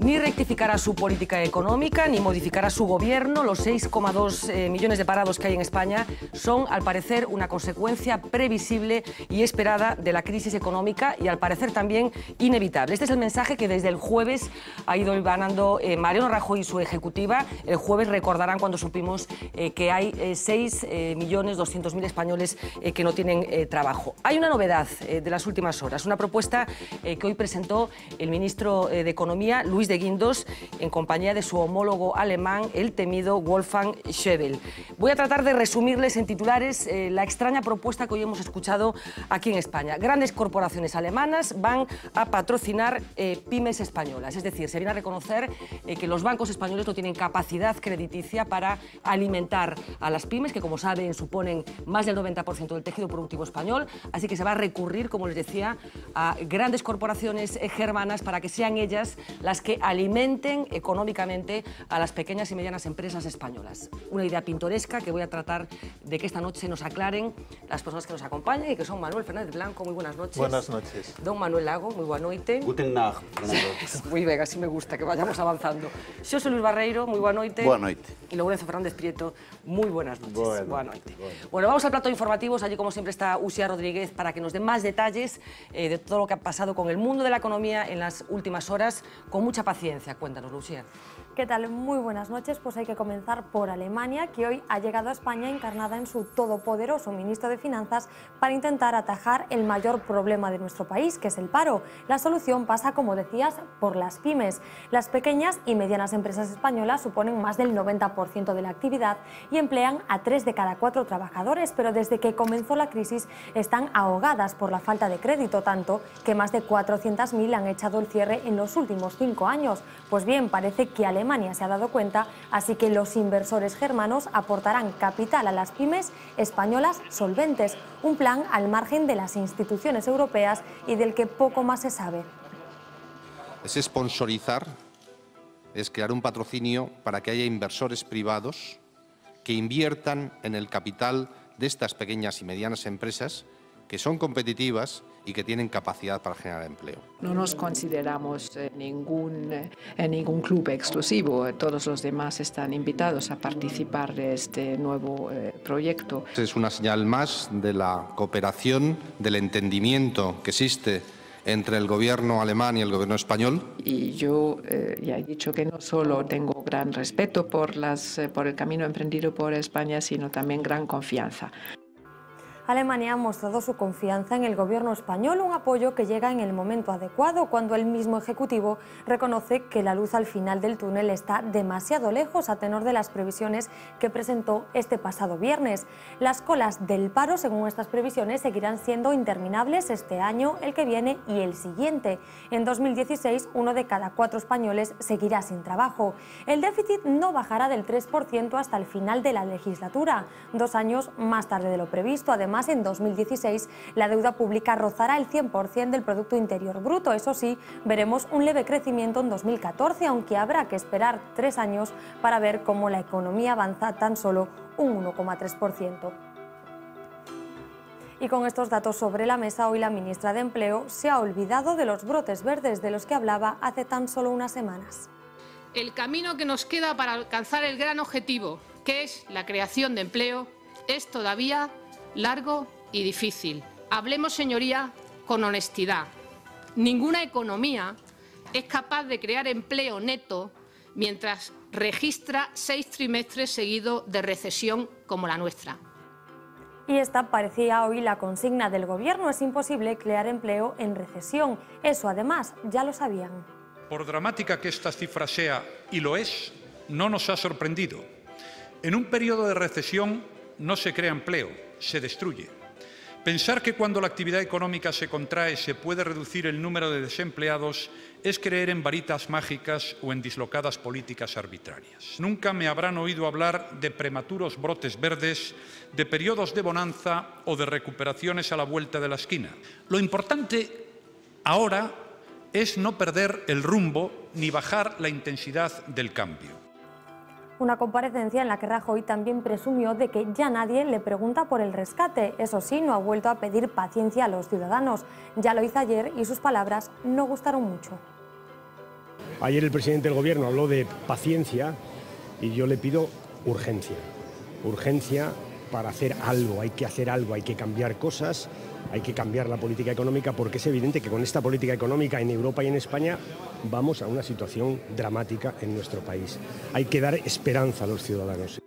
Ni rectificará su política económica, ni modificará su gobierno. Los 6,2 millones de parados que hay en España son, al parecer, una consecuencia previsible y esperada de la crisis económica y, al parecer, también inevitable. Este es el mensaje que desde el jueves ha ido ganando Mariano Rajoy y su ejecutiva. El jueves recordarán cuando supimos que hay 6.200.000 españoles que no tienen trabajo. Hay una novedad de las últimas horas, una propuesta que hoy presentó el ministro de Economía, Luis de Guindos, en compañía de su homólogo alemán, el temido Wolfgang Schäuble. Voy a tratar de resumirles en titulares la extraña propuesta que hoy hemos escuchado aquí en España. Grandes corporaciones alemanas van a patrocinar pymes españolas, es decir, se viene a reconocer que los bancos españoles no tienen capacidad crediticia para alimentar a las pymes, que como saben suponen más del 90% del tejido productivo español, así que se va a recurrir, como les decía, a grandes corporaciones germanas para que sean ellas las que alimenten económicamente a las pequeñas y medianas empresas españolas. Una idea pintoresca que voy a tratar de que esta noche nos aclaren las personas que nos acompañan y que son Manuel Fernández Blanco, muy buenas noches. Buenas noches. Don Manuel Lago, muy buena noite. Guten Nacht. Muy bien, así me gusta, que vayamos avanzando. Xosé Luis Barreiro, muy buena noite. Buena noite. Y Lourenço Fernández Prieto, muy buenas noches. Buena noite. Bueno, vamos al plato de informativos. Allí, como siempre, está Uxía Rodríguez para que nos dé más detalles de todo lo que ha pasado con el mundo de la economía en las últimas horas. Con mucha paciencia. Cuéntanos, Uxía. ¿Qué tal? Muy buenas noches. Pues hay que comenzar por Alemania, que hoy ha llegado a España encarnada en su todopoderoso ministro de Finanzas para intentar atajar el mayor problema de nuestro país, que es el paro. La solución pasa, como decías, por las pymes. Las pequeñas y medianas empresas españolas suponen más del 90% de la actividad y emplean a 3 de cada 4 trabajadores, pero desde que comenzó la crisis están ahogadas por la falta de crédito, tanto que más de 400.000 han echado el cierre en los últimos 5 años. Pues bien, parece que Alemania se ha dado cuenta, así que los inversores germanos aportarán capital a las pymes españolas solventes, un plan al margen de las instituciones europeas y del que poco más se sabe. Es sponsorizar, es crear un patrocinio para que haya inversores privados que inviertan en el capital de estas pequeñas y medianas empresas que son competitivas y que tienen capacidad para generar empleo. No nos consideramos ningún club exclusivo, todos los demás están invitados a participar de este nuevo proyecto. Es una señal más de la cooperación, del entendimiento que existe entre el gobierno alemán y el gobierno español. Y yo ya he dicho que no solo tengo gran respeto por el camino emprendido por España, sino también gran confianza. Alemania ha mostrado su confianza en el gobierno español, un apoyo que llega en el momento adecuado, cuando el mismo Ejecutivo reconoce que la luz al final del túnel está demasiado lejos a tenor de las previsiones que presentó este pasado viernes. Las colas del paro, según estas previsiones, seguirán siendo interminables este año, el que viene y el siguiente. En 2016, 1 de cada 4 españoles seguirá sin trabajo. El déficit no bajará del 3% hasta el final de la legislatura, 2 años más tarde de lo previsto. Además, en 2016 la deuda pública rozará el 100% del Producto Interior Bruto. Eso sí, veremos un leve crecimiento en 2014, aunque habrá que esperar 3 años para ver cómo la economía avanza tan solo un 1,3%. Y con estos datos sobre la mesa, hoy la ministra de Empleo se ha olvidado de los brotes verdes de los que hablaba hace tan solo unas semanas. El camino que nos queda para alcanzar el gran objetivo, que es la creación de empleo, es todavía largo y difícil. Hablemos, señoría, con honestidad. Ninguna economía es capaz de crear empleo neto mientras registra 6 trimestres seguidos de recesión como la nuestra. Y esta parecía hoy la consigna del Gobierno: es imposible crear empleo en recesión. Eso, además, ya lo sabían. Por dramática que esta cifra sea, y lo es, no nos ha sorprendido. En un periodo de recesión no se crea empleo, se destruye. Pensar que cuando la actividad económica se contrae se puede reducir el número de desempleados es creer en varitas mágicas o en dislocadas políticas arbitrarias. Nunca me habrán oído hablar de prematuros brotes verdes, de periodos de bonanza o de recuperaciones a la vuelta de la esquina. Lo importante ahora es no perder el rumbo ni bajar la intensidad del cambio. Una comparecencia en la que Rajoy también presumió de que ya nadie le pregunta por el rescate. Eso sí, no ha vuelto a pedir paciencia a los ciudadanos. Ya lo hizo ayer y sus palabras no gustaron mucho. Ayer el presidente del Gobierno habló de paciencia y yo le pido urgencia. Urgencia para hacer algo, hay que hacer algo, hay que cambiar cosas, hay que cambiar la política económica, porque es evidente que con esta política económica en Europa y en España vamos a una situación dramática en nuestro país. Hay que dar esperanza a los ciudadanos.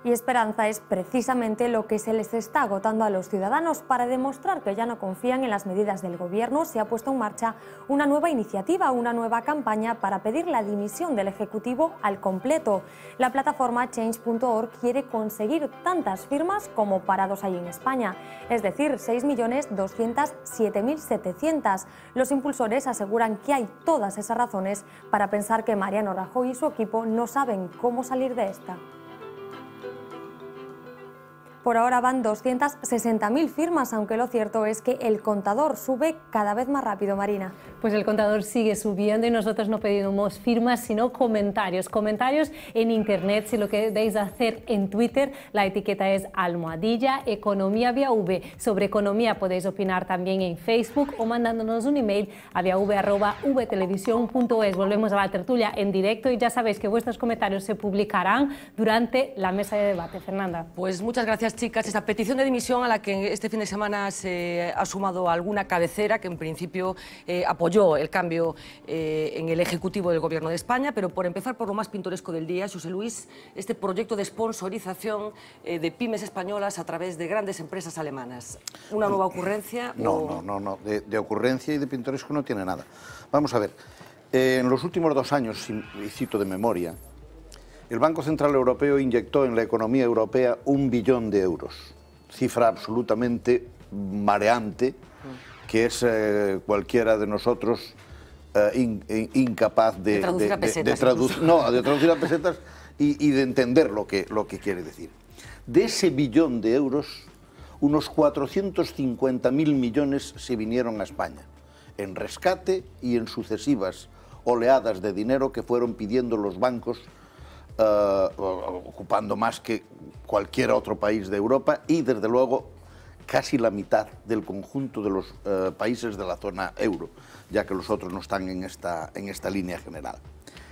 Y esperanza es precisamente lo que se les está agotando a los ciudadanos. Para demostrar que ya no confían en las medidas del Gobierno, se ha puesto en marcha una nueva iniciativa, una nueva campaña para pedir la dimisión del Ejecutivo al completo. La plataforma Change.org quiere conseguir tantas firmas como parados hay en España, es decir, 6.207.700. Los impulsores aseguran que hay todas esas razones para pensar que Mariano Rajoy y su equipo no saben cómo salir de esta. Por ahora van 260.000 firmas, aunque lo cierto es que el contador sube cada vez más rápido, Marina. Pues el contador sigue subiendo y nosotros no pedimos firmas, sino comentarios. Comentarios en Internet, si lo queréis hacer en Twitter, la etiqueta es @economia_viav. Sobre economía podéis opinar también en Facebook o mandándonos un email a viav@vtelevisión.es. Volvemos a la tertulia en directo y ya sabéis que vuestros comentarios se publicarán durante la mesa de debate. Fernanda. Pues muchas gracias, chicas. Esta petición de dimisión a la que este fin de semana se ha sumado alguna cabecera que en principio apoyó el cambio en el Ejecutivo del Gobierno de España, pero por empezar por lo más pintoresco del día, José Luis, este proyecto de sponsorización de pymes españolas a través de grandes empresas alemanas. ¿Una nueva ocurrencia? No. De ocurrencia y de pintoresco no tiene nada. Vamos a ver, en los últimos 2 años, y cito de memoria, el Banco Central Europeo inyectó en la economía europea 1 billón de euros, cifra absolutamente mareante, que es cualquiera de nosotros incapaz de traducir a pesetas y de entender lo que quiere decir. De ese billón de euros, unos 450.000 millones se vinieron a España, en rescate y en sucesivas oleadas de dinero que fueron pidiendo los bancos, ocupando más que cualquier otro país de Europa y, desde luego, casi la mitad del conjunto de los países de la zona euro, ya que los otros no están en esta línea general.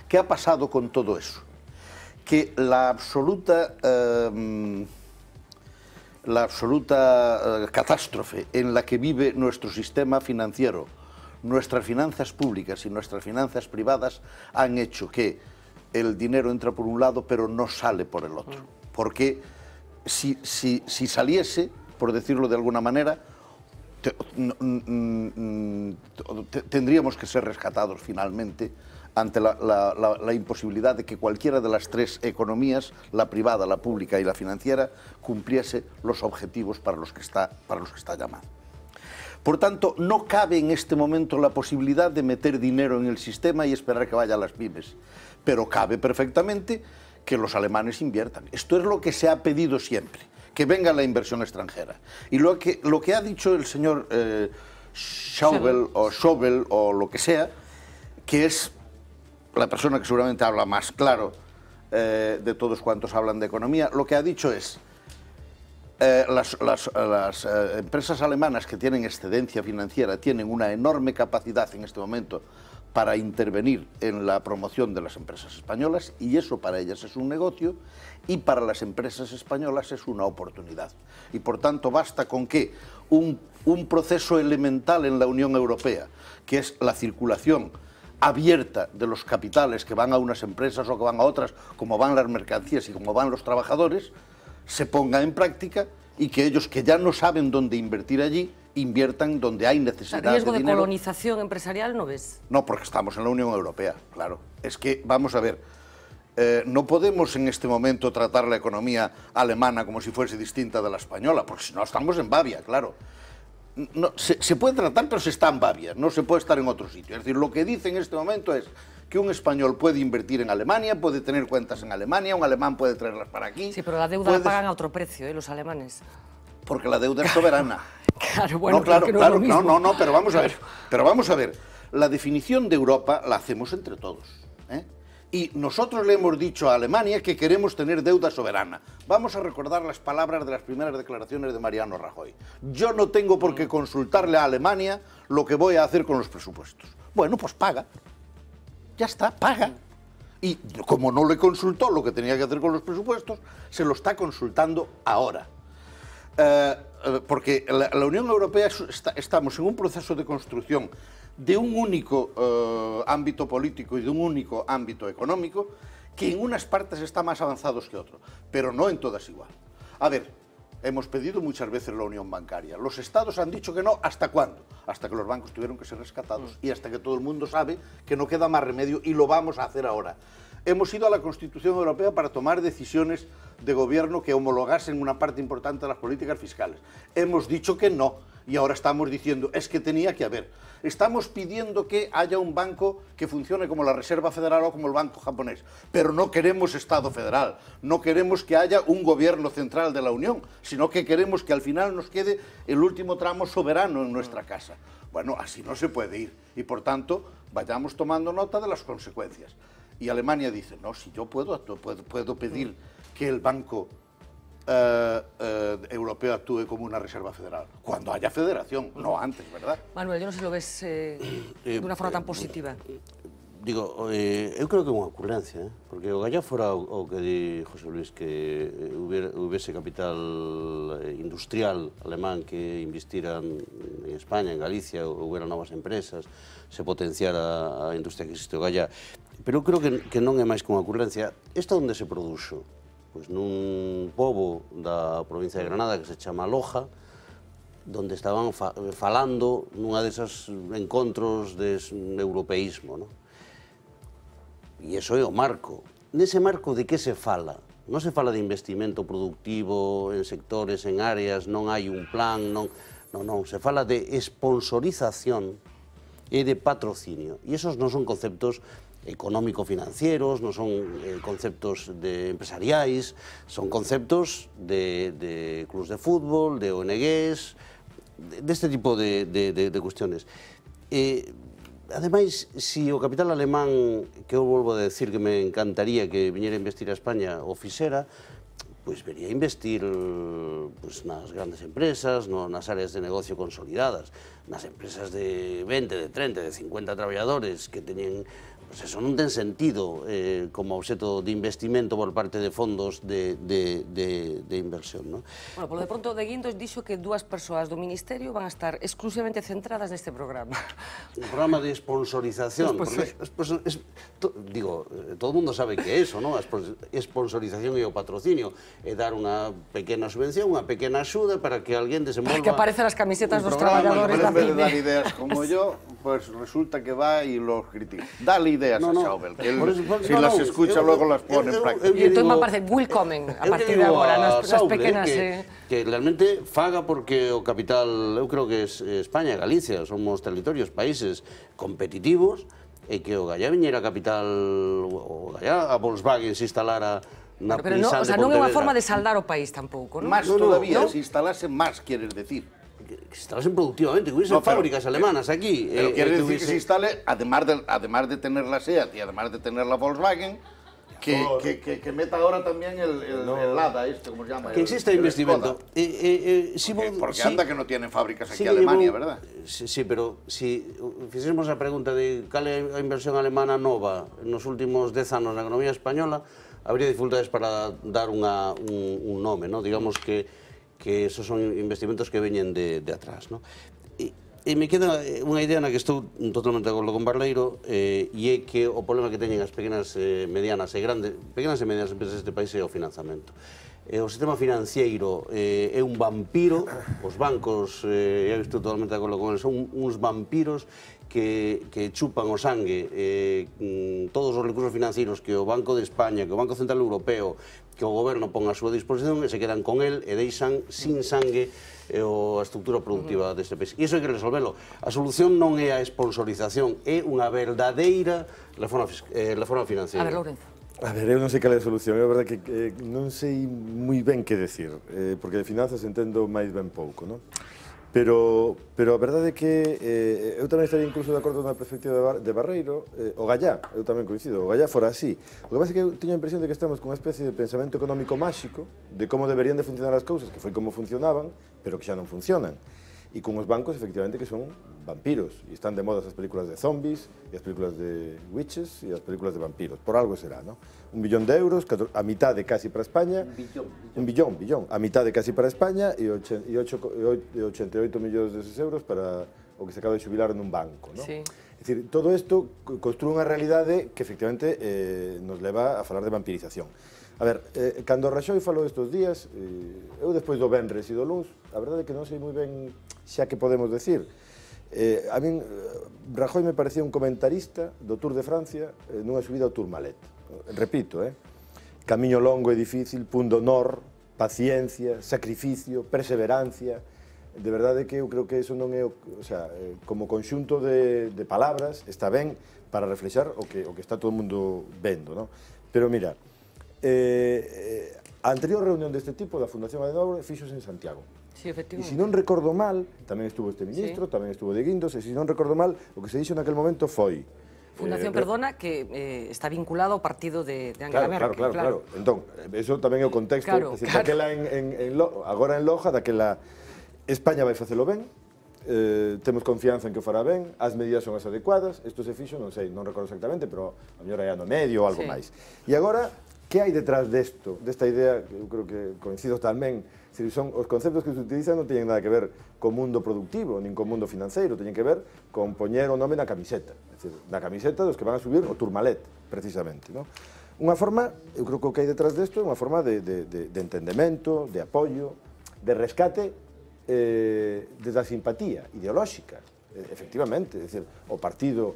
¿Qué ha pasado con todo eso? Que la absoluta catástrofe en la que vive nuestro sistema financiero, nuestras finanzas públicas y nuestras finanzas privadas han hecho que el dinero entra por un lado pero no sale por el otro. Porque si saliese, por decirlo de alguna manera, tendríamos que ser rescatados finalmente ante la imposibilidad de que cualquiera de las 3 economías, la privada, la pública y la financiera, cumpliese los objetivos para los que está llamada. Por tanto, no cabe en este momento la posibilidad de meter dinero en el sistema y esperar que vaya a las pymes, pero cabe perfectamente que los alemanes inviertan. Esto es lo que se ha pedido siempre, que venga la inversión extranjera. Y lo que ha dicho el señor Schäuble o lo que sea, que es la persona que seguramente habla más claro de todos cuantos hablan de economía, lo que ha dicho es: las empresas alemanas que tienen excedencia financiera tienen una enorme capacidad en este momento para intervenir en la promoción de las empresas españolas, y eso para ellas es un negocio y para las empresas españolas es una oportunidad. Y por tanto basta con que un proceso elemental en la Unión Europea, que es la circulación abierta de los capitales que van a unas empresas o que van a otras, como van las mercancías y como van los trabajadores, se ponga en práctica y que ellos, que ya no saben dónde invertir allí, inviertan donde hay necesidad de dinero. ¿Riesgo de colonización empresarial no ves? No, porque estamos en la Unión Europea, claro. Es que, vamos a ver, no podemos en este momento tratar la economía alemana como si fuese distinta de la española, porque si no estamos en Bavia, claro. No, se puede tratar, pero se está en Bavia, no se puede estar en otro sitio. Es decir, lo que dice en este momento es que un español puede invertir en Alemania, puede tener cuentas en Alemania, un alemán puede traerlas para aquí. Sí, pero la deuda la pagan a otro precio, los alemanes. Porque la deuda es soberana. Claro, bueno, no, claro, no, es lo mismo. no, pero vamos a ver. La definición de Europa la hacemos entre todos, ¿eh? Y nosotros le hemos dicho a Alemania que queremos tener deuda soberana. Vamos a recordar las palabras de las primeras declaraciones de Mariano Rajoy. Yo no tengo por qué consultarle a Alemania lo que voy a hacer con los presupuestos. Bueno, pues paga. ya está, paga. Y como no le consultó lo que tenía que hacer con los presupuestos, se lo está consultando ahora. Porque la Unión Europea estamos en un proceso de construcción de un único ámbito político y de un único ámbito económico que en unas partes está más avanzados que otros, pero no en todas igual. A ver, hemos pedido muchas veces la unión bancaria. Los estados han dicho que no. ¿Hasta cuándo? Hasta que los bancos tuvieron que ser rescatados y hasta que todo el mundo sabe que no queda más remedio y lo vamos a hacer ahora. Hemos ido a la Constitución Europea para tomar decisiones de gobierno que homologasen una parte importante de las políticas fiscales. Hemos dicho que no y ahora estamos diciendo es que tenía que haber. Estamos pidiendo que haya un banco que funcione como la Reserva Federal o como el Banco Japonés, pero no queremos Estado federal, no queremos que haya un gobierno central de la Unión, sino que queremos que al final nos quede el último tramo soberano en nuestra casa. Bueno, así no se puede ir y por tanto vayamos tomando nota de las consecuencias. Y Alemania dice, no, si yo puedo pedir que el Banco Europeo actúe como una reserva federal, cuando haya federación, no antes, ¿verdad? Manuel, yo no sé si lo ves de una forma tan positiva. Digo, eu creo que é unha ocurrencia, porque o gallá fora o que di José Luis, que houvese capital industrial alemán que investira en España, en Galicia, houbera novas empresas, se potenciara a industria que existe o gallá. Pero eu creo que non é máis que unha ocurrencia. Esta onde se produxo? Pois nun pobo da provincia de Granada que se chama Loja, donde estaban falando nunha desas encontros de europeísmo, non? E iso é o marco. Nese marco de que se fala? Non se fala de investimento productivo en sectores, en áreas, non hai un plan, non, se fala de sponsorización e de patrocinio. E esos non son conceptos económico-financieros, non son conceptos empresariais, son conceptos de clubs de fútbol, de ONGs, deste tipo de cuestiones. Ademais, se o capital alemán, que eu volvo a decir que me encantaría que viñera a investir a España, o fixera, pois vería a investir nas grandes empresas, nas áreas de negocio consolidadas, nas empresas de 20, de 30, de 50 traballadores que teñen... Pues eso non ten sentido como obxeto de investimento por parte de fondos de inversión, non? Bueno, polo de pronto, de Guindos dixo que 2 persoas do Ministerio van a estar exclusivamente centradas neste programa. Un programa de sponsorización. Digo, todo o mundo sabe que é eso, non? A sponsorización e o patrocinio é dar unha pequena subvención, unha pequena axuda para que alguén desenvolva... Para que aparecen as camisetas dos traballadores da PYME. En vez de dar ideas como yo, pues resulta que va y los critica. Dale ideas a Schäuble, que él, si las escucha luego las pone en práctica. E entón me parece willkommen a partir de agora nas pequenas... Que realmente faga porque o capital, eu creo que España e Galicia somos territorios, países competitivos, e que o gallá viñera a capital, o gallá a Volkswagen se instalara na Pinsal de Pontevedra. O sea, non é unha forma de saldar o país tampouco, non? Más todavía, se instalase más, quieres decir. Que se instalasen productivamente, que hubiesen fábricas alemanas aquí. Pero quiere decir que se instale, además de tener la SEAT y además de tener la Volkswagen, que meta ahora también el Lada, ¿cómo se llama? Que exista investimento. Porque anda que no tienen fábricas aquí en Alemania, ¿verdad? Sí, pero si fixésemos a pregunta de cal é a inversión alemana nova nos últimos 10 anos na economía española, habría dificultades para dar un nome, ¿no? Digamos que esos son investimentos que veñen de atrás, ¿no? E me queda unha idea na que estou totalmente de acordo con Barleiro, e é que o problema que teñen as pequenas, medianas e medianas empresas deste país é o financiamento. O sistema financiero é un vampiro, os bancos, estou totalmente de acordo con eles, son uns vampiros que chupan o sangue, todos os recursos financieros que o Banco de España, que o Banco Central Europeo, que o goberno pon a súa disposición e se quedan con el e deixan sin sangue a estructura productiva deste país. E iso hai que resolverlo. A solución non é a sponsorización, é unha verdadeira reforma financiera. A ver, Lourenzo. A ver, eu non sei cal é a solución, é verdade que non sei moi ben que decir, porque de finanzas entendo máis ben pouco, non? Pero a verdade é que eu tamén estaría incluso de acordo na perspectiva de Barreiro, o gallá, eu tamén coincido, o gallá fora así. O que pasa é que eu teño a impresión de que estamos con unha especie de pensamento económico máxico de como deberían de funcionar as cousas, que foi como funcionaban, pero que xa non funcionan. y con os bancos, efectivamente, que son vampiros. E están de moda as películas de zombies, e as películas de witches, e as películas de vampiros. Por algo será, ¿no? 1 billón de euros, a mitad de casi para España. Un billón. A mitad de casi para España e 88 millóns deses euros para o que se acaba de xubilar nun banco, ¿no? Sí. É dicir, todo isto construe unha realidade que efectivamente nos leva a falar de vampirización. A ver, cando Rajoy falou estes días, eu despois do venres e do luns, a verdade é que non sei moi ben xa que podemos decir. A min, Rajoy me parecía un comentarista do Tour de Francia nunha subida ao Tourmalet. Repito, camiño longo e difícil, punto honor, paciencia, sacrificio, perseverancia. De verdade que eu creo que eso non é, o sea, como conxunto de palabras, está ben para reflexar o que está todo o mundo vendo, ¿no? Pero mira, a anterior reunión deste tipo da Fundación Adenauer fixose en Santiago. Sí, efectivamente. E se non recordo mal, tamén estuvo este ministro, tamén estuvo de Guindos, e se non recordo mal, o que se dixo naquel momento foi... Fundación Perdona, que está vinculado ao partido de Angela Merkel. Claro. Entón, eso tamén é o contexto. Claro. Daquela agora en Loja, daquela España vai facelo ben, temos confianza en que fará ben, as medidas son as adecuadas, isto se fixo, non sei, non recordo exactamente, pero a mellor hai ano medio ou algo máis. E agora, que hai detrás desto, desta idea, que eu creo que coincido tamén, son os conceptos que se utilizan non teñen nada que ver co mundo productivo, nin co mundo financeiro, teñen que ver con poñer o nome na camiseta, é dicir, na camiseta dos que van a subir o Tourmalet, precisamente, non? Unha forma, eu creo que o que hai detrás desto é unha forma de entendemento, de apoio, de rescate desde a simpatía ideolóxica, efectivamente, é dicir, o partido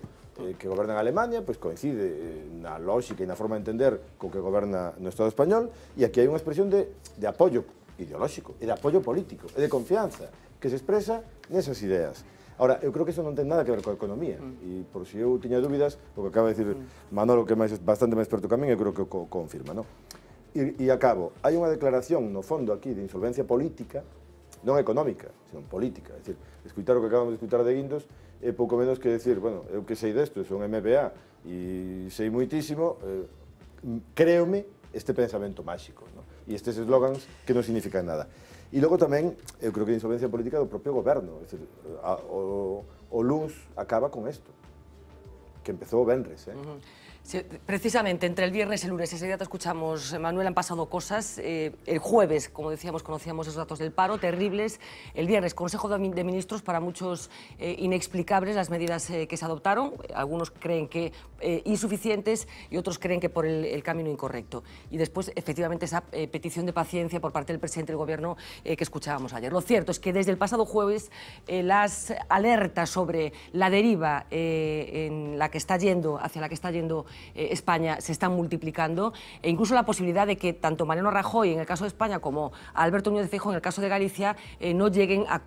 que goberna en Alemania pois coincide na lógica e na forma de entender co que goberna no Estado español, e aquí hai unha expresión de apoio ideolóxico, e de apoio político, e de confianza, que se expresa nesas ideas. Ahora, eu creo que eso non ten nada que ver coa economía, e por si eu tiña dúbidas, o que acaba de dicir Manolo, que é bastante máis experto que a min, eu creo que o confirma, non? E acabo, hai unha declaración no fondo aquí de insolvencia política, non económica, sino política. É dicir, escutar o que acabamos de escutar de Guindos é pouco menos que decir, bueno, eu que sei desto, son MBA e sei moitísimo, créome este pensamento máxico, ¿no? E estes eslogans que non significan nada. E logo tamén, eu creo que a insolvencia política do propio goberno, é dicir, o luns acaba con isto, que empezou o venres, Sí, precisamente, entre el viernes y el lunes, ese día te escuchamos, Manuel, han pasado cosas. El jueves, como decíamos, conocíamos esos datos del paro, terribles. El viernes, Consejo de Ministros, para muchos inexplicables las medidas que se adoptaron. Algunos creen que insuficientes y otros creen que por el camino incorrecto. Y después, efectivamente, esa petición de paciencia por parte del presidente del Gobierno que escuchábamos ayer. Lo cierto es que desde el pasado jueves las alertas sobre la deriva en la que está yendo, hacia la que está yendo España se están multiplicando, e incluso la posibilidad de que tanto Mariano Rajoy en el caso de España como Alberto Núñez Feijóo en el caso de Galicia no lleguen a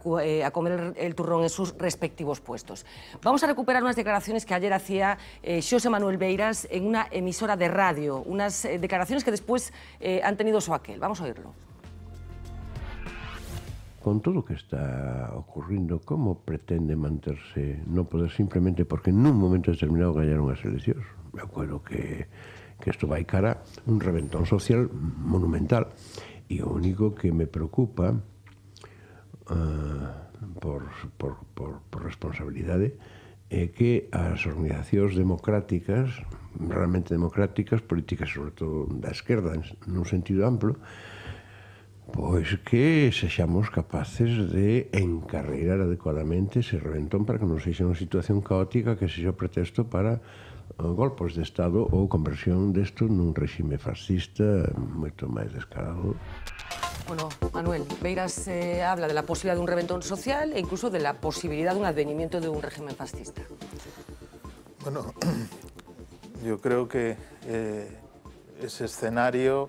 comer el turrón en sus respectivos puestos. Vamos a recuperar unas declaraciones que ayer hacía Xosé Manuel Beiras en una emisora de radio, unas declaraciones que después han tenido su aquel. Vamos a oírlo. Con todo o que está ocurrindo, como pretende manterse no poder simplemente porque nun momento determinado gañaron as eleccións? Me acuerdo que isto vai cara un reventón social monumental, e o único que me preocupa por responsabilidade é que as organizacións democráticas, realmente democráticas, políticas sobre todo da esquerda nun sentido amplo, pois que sexamos capaces de encarreirar adecuadamente ese reventón para que non sexa unha situación caótica que sexa o pretexto para golpes de Estado ou conversión desto nun réxime fascista moito máis descarado. Bueno, Manuel, Beiras habla de la posibilidad de un reventón social e incluso de la posibilidad de un advenimiento de un régimen fascista. Bueno, yo creo que ese escenario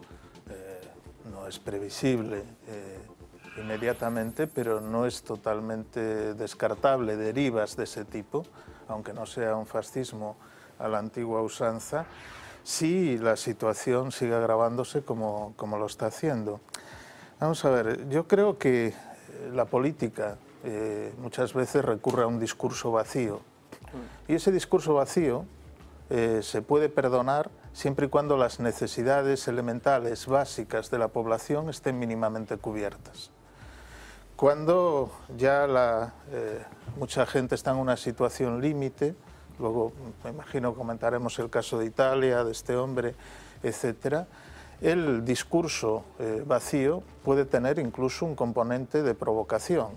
no es previsible inmediatamente, pero no es totalmente descartable. Derivas de ese tipo, aunque no sea un fascismo a la antigua usanza, si la situación sigue agravándose como lo está haciendo. Vamos a ver, yo creo que la política muchas veces recurre a un discurso vacío, y ese discurso vacío se puede perdonar siempre y cuando las necesidades elementales básicas de la población estén mínimamente cubiertas. cuando ya mucha gente está en una situación límite. Luego, me imagino, comentaremos el caso de Italia, de este hombre, etcétera. El discurso vacío puede tener incluso un componente de provocación.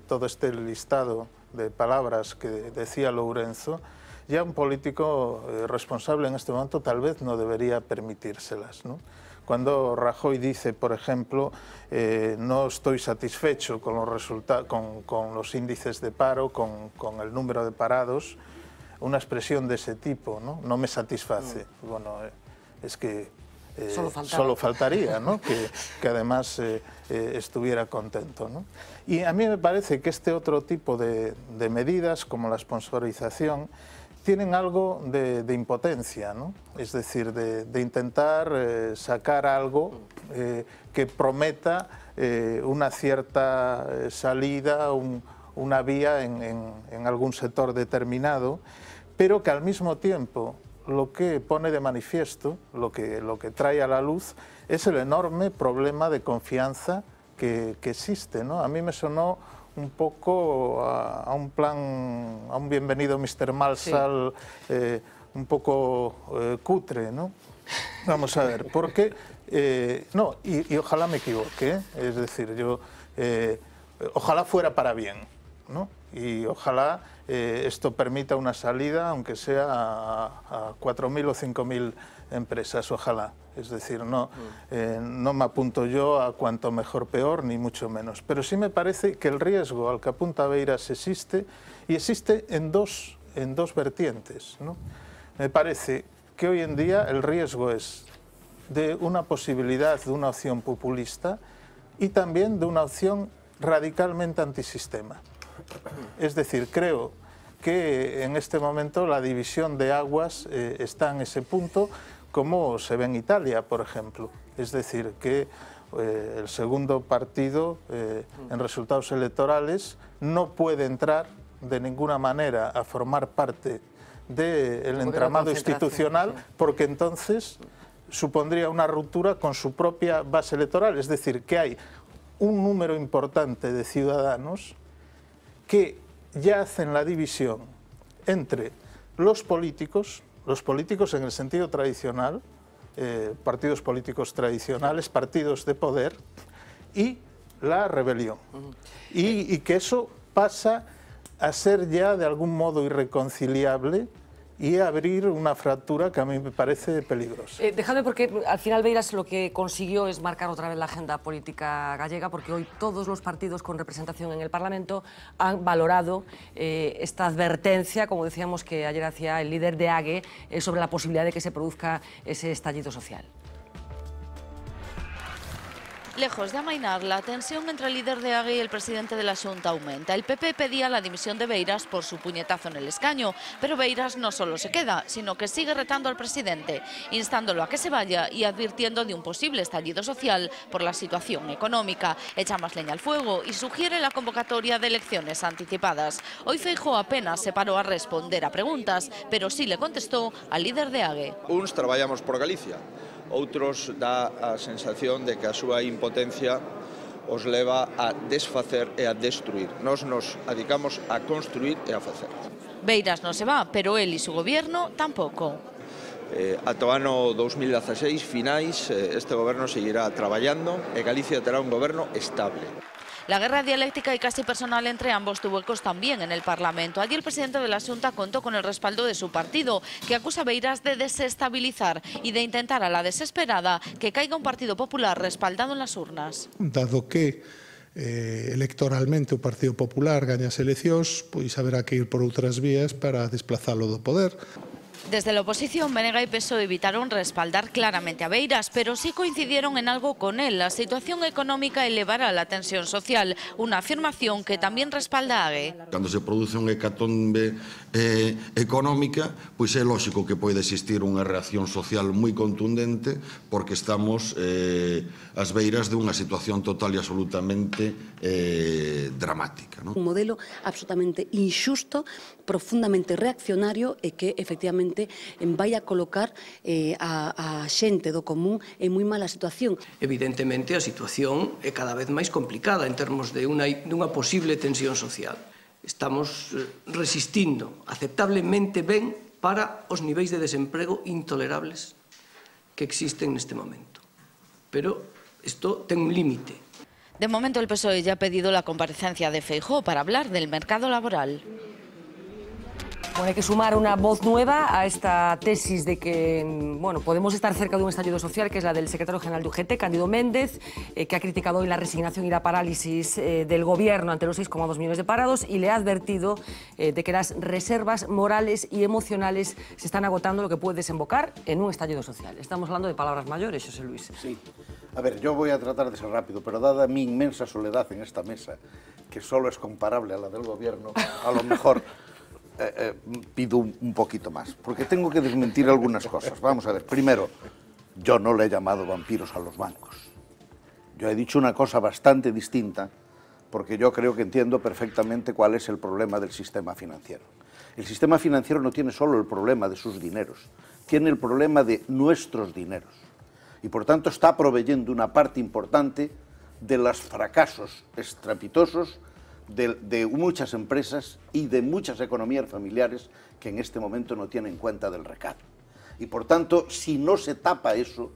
Todo este listado de palabras que decía Lourenço, ya un político responsable en este momento tal vez no debería permitírselas, ¿no? Cuando Rajoy dice, por ejemplo, no estoy satisfecho con los índices de paro, con el número de parados, una expresión de ese tipo, ¿no? No me satisface. Bueno, es que solo faltaría, ¿no? que además estuviera contento, ¿no? Y a mí me parece que este otro tipo de medidas, como la sponsorización, tienen algo de impotencia, ¿no? Es decir, de intentar sacar algo que prometa una cierta salida, una vía en algún sector determinado, pero que al mismo tiempo lo que pone de manifiesto, lo que trae a la luz, es el enorme problema de confianza que existe, ¿no? A mí me sonó un poco a un bienvenido Mr. Marshall, sí. Un poco cutre, ¿no? Vamos a ver, porque... no, y ojalá me equivoque, es decir, ojalá fuera para bien, ¿no? Y ojalá esto permita una salida, aunque sea a 4.000 o 5.000 empresas, ojalá. Es decir, no me apunto yo a cuanto mejor peor, ni mucho menos. Pero sí me parece que el riesgo al que apunta Beiras existe, y existe en dos vertientes, ¿no? Me parece que hoy en día el riesgo es de una posibilidad de una opción populista y también de una opción radicalmente antisistema. Es decir, creo que en este momento la división de aguas está en ese punto, como se ve en Italia, por ejemplo. Es decir, que el segundo partido en resultados electorales no puede entrar de ninguna manera a formar parte del entramado institucional, porque entonces supondría una ruptura con su propia base electoral. Es decir, que hay un número importante de ciudadanos que ya hacen la división entre los políticos en el sentido tradicional, partidos políticos tradicionales, partidos de poder, y la rebelión. Y que eso pasa a ser ya de algún modo irreconciliable y abrir una fractura que a mí me parece peligrosa. Dejadme, porque al final Beiras lo que consiguió es marcar otra vez la agenda política gallega, porque hoy todos los partidos con representación en el Parlamento han valorado esta advertencia, como decíamos, que ayer hacía el líder de AGE sobre la posibilidad de que se produzca ese estallido social. Lejos de amainar, la tensión entre el líder de AGE y el presidente de la Xunta aumenta. El PP pedía la dimisión de Beiras por su puñetazo en el escaño, pero Beiras no solo se queda, sino que sigue retando al presidente, instándolo a que se vaya y advirtiendo de un posible estallido social por la situación económica. Echa más leña al fuego y sugiere la convocatoria de elecciones anticipadas. Hoy Feijóo apenas se paró a responder a preguntas, pero sí le contestó al líder de AGE. Uns traballamos por Galicia, outros dá a sensación de que a súa impotencia os leva a desfacer e a destruir. Nós nos dedicamos a construir e a facer. Beiras no se va, pero él y su gobierno tampoco. Ata o ano 2016, finais, este goberno seguirá traballando e Galicia terá un goberno estable. La guerra dialéctica y casi personal entre ambos tuvo ecos también en el Parlamento. Allí el presidente de la Xunta contó con el respaldo de su partido, que acusa a Beiras de desestabilizar y de intentar a la desesperada que caiga un Partido Popular respaldado en las urnas. Dado que electoralmente o Partido Popular gaña as eleccións, pois haberá que ir por outras vías para desplazalo do poder. Desde la oposición, Benega y PSOE evitaron respaldar claramente a Beiras, pero sí coincidieron en algo con él. La situación económica elevará la tensión social, una afirmación que también respalda a AGE. Cando se produce unha hecatombe económica, pois é lógico que pode existir unha reacción social moi contundente, porque estamos ás beiras de unha situación total e absolutamente dramática. Un modelo absolutamente injusto, profundamente reaccionario e que efectivamente vai a colocar a xente do común en moi mala situación. Evidentemente a situación é cada vez máis complicada en termos de dunha posible tensión social. Estamos resistindo aceptablemente ben para os niveis de desemprego intolerables que existen neste momento. Pero isto ten un límite. De momento, el PSOE ya ha pedido la comparecencia de Feijóo para hablar del mercado laboral. Bueno, hay que sumar una voz nueva a esta tesis de que podemos estar cerca de un estallido social, que es la del secretario general de UGT, Cándido Méndez, que ha criticado hoy la resignación y la parálisis del gobierno ante los 6,2 millones de parados y le ha advertido de que las reservas morales y emocionales se están agotando, lo que puede desembocar en un estallido social. Estamos hablando de palabras mayores, José Luis. Sí. A ver, yo voy a tratar de ser rápido, pero dada mi inmensa soledad en esta mesa, que solo es comparable a la del gobierno, a lo mejor pido un poquito más, porque tengo que desmentir algunas cosas. Vamos a ver, primero, yo no le he llamado vampiros a los bancos. Yo he dicho una cosa bastante distinta, porque yo creo que entiendo perfectamente cuál es el problema del sistema financiero. El sistema financiero no tiene solo el problema de sus dineros, tiene el problema de nuestros dineros. Y por tanto está proveyendo una parte importante de los fracasos estrepitosos de muchas empresas y de muchas economías familiares que en este momento no tienen cuenta del recado. Y por tanto, si no se tapa eso,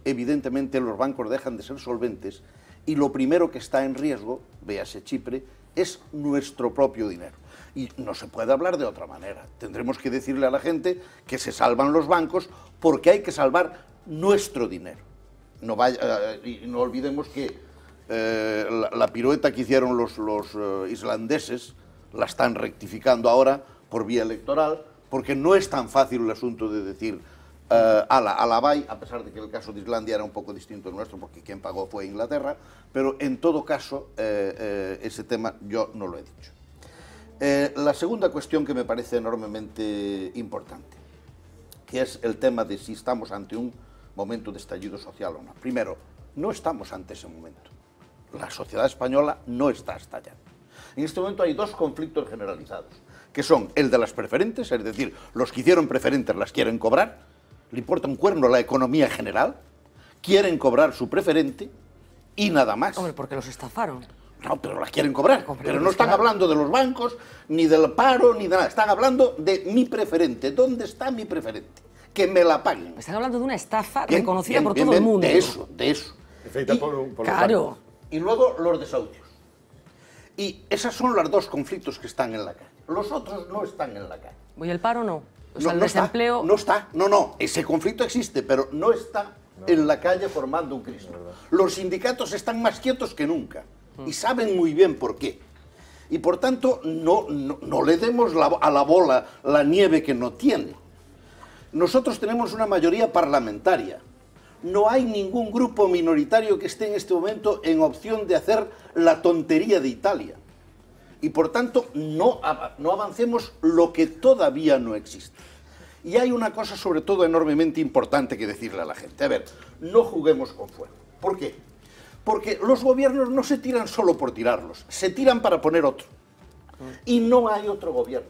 evidentemente los bancos dejan de ser solventes y lo primero que está en riesgo, véase Chipre, es nuestro propio dinero. Y no se puede hablar de otra manera. Tendremos que decirle a la gente que se salvan los bancos porque hay que salvar nuestro dinero. Y no olvidemos que la pirueta que hicieron los islandeses la están rectificando ahora por vía electoral, porque no es tan fácil el asunto de decir a la bye, a pesar de que el caso de Islandia era un poco distinto al nuestro, porque quien pagó fue Inglaterra, pero en todo caso ese tema yo no lo he dicho. La segunda cuestión que me parece enormemente importante, que es el tema de si estamos ante un momento de estallido social o no. Primero, no estamos ante ese momento. La sociedad española no está estallando. En este momento hay dos conflictos generalizados, que son el de las preferentes, es decir, los que hicieron preferentes las quieren cobrar, le importa un cuerno la economía general, quieren cobrar su preferente y nada más. Hombre, porque los estafaron. No, pero las quieren cobrar. Pero no están hablando de los bancos, ni del paro, ni de nada. Están hablando de mi preferente. ¿Dónde está mi preferente? Que me la paguen. Están hablando de una estafa reconocida por todo el mundo. De eso, de eso. Claro. Y luego los desahucios. Y esos son los dos conflictos que están en la calle. Los otros no están en la calle. ¿Y el paro no? O sea, el desempleo... No está. No. Ese conflicto existe, pero no está en la calle formando un Cristo. Los sindicatos están más quietos que nunca. Y saben muy bien por qué. Y por tanto, no le demos a la bola la nieve que no tiene. Nosotros tenemos una mayoría parlamentaria. No hay ningún grupo minoritario que esté en este momento en opción de hacer la tontería de Italia. Y por tanto, no avancemos lo que todavía no existe. Y hay una cosa sobre todo enormemente importante que decirle a la gente. A ver, no juguemos con fuego. ¿Por qué? Porque los gobiernos no se tiran solo por tirarlos, se tiran para poner otro. Y no hay otro gobierno.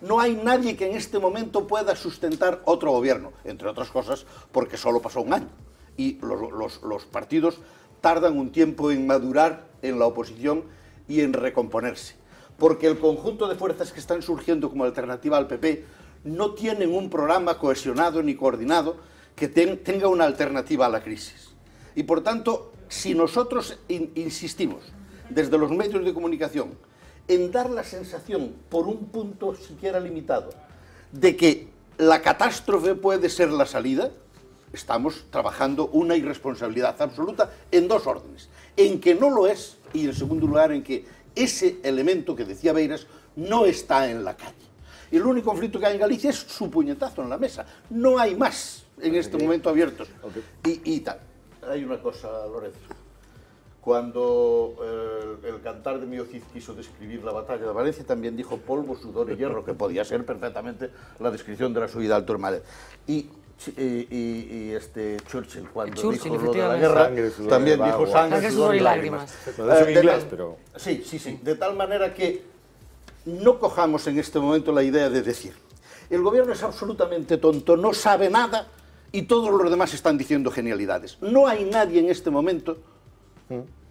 No hay nadie que en este momento pueda sustentar otro gobierno, entre otras cosas porque solo pasó un año. Y los partidos tardan un tiempo en madurar en la oposición y en recomponerse. Porque el conjunto de fuerzas que están surgiendo como alternativa al PP no tienen un programa cohesionado ni coordinado que tenga una alternativa a la crisis. Y por tanto, si nosotros insistimos desde los medios de comunicación en dar la sensación, por un punto siquiera limitado, de que la catástrofe puede ser la salida, estamos trabajando una irresponsabilidad absoluta en dos órdenes. En que no lo es y en segundo lugar en que ese elemento que decía Beiras no está en la calle. Y el único conflicto que hay en Galicia es su puñetazo en la mesa. No hay más en este momento abiertos. Y tal. Hay una cosa, Lorenzo. Cuando el cantar de Mio Cid quiso describir la batalla de Valencia, también dijo polvo, sudor y hierro, que podía ser perfectamente la descripción de la subida al Tourmalet. Y Y Churchill, cuando Churchill, dijo lo de la guerra, también dijo sangre, sudor y lágrimas. En inglés, pero... Sí. De tal manera que no cojamos en este momento la idea de decir, el gobierno es absolutamente tonto, no sabe nada y todos los demás están diciendo genialidades. No hay nadie en este momento,